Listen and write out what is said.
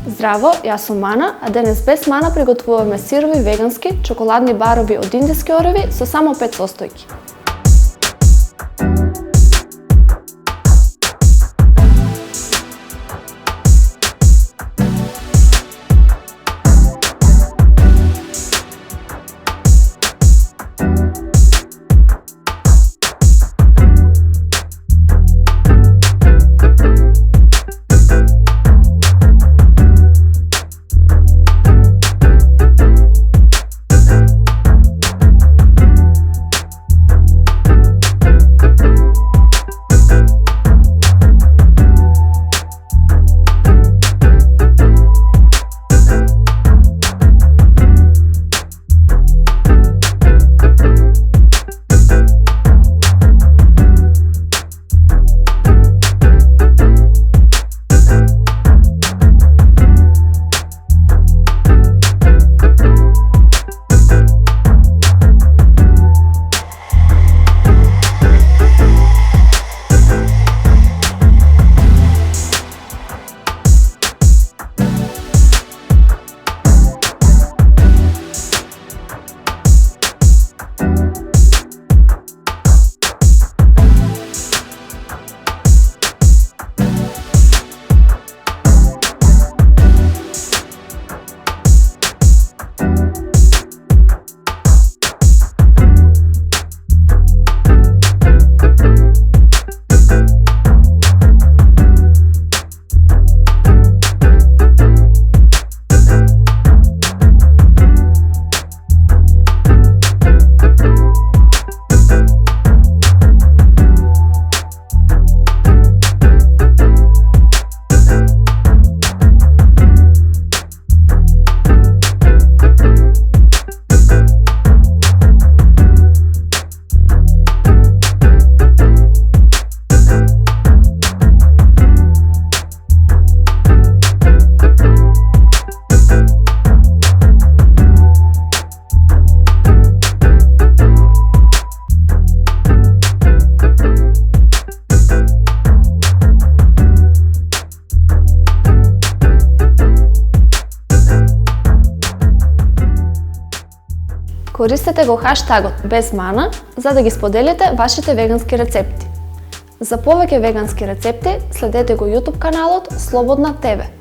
Здраво, јас сум Мана, а денес без Мана приготвуваме сирови вегански чоколадни барови од индиски ореви со само 5 состојки. Користете го хаштагот без Мана за да ги споделите вашите вегански рецепти. За повеќе вегански рецепти следете го YouTube каналот Слободна ТВ.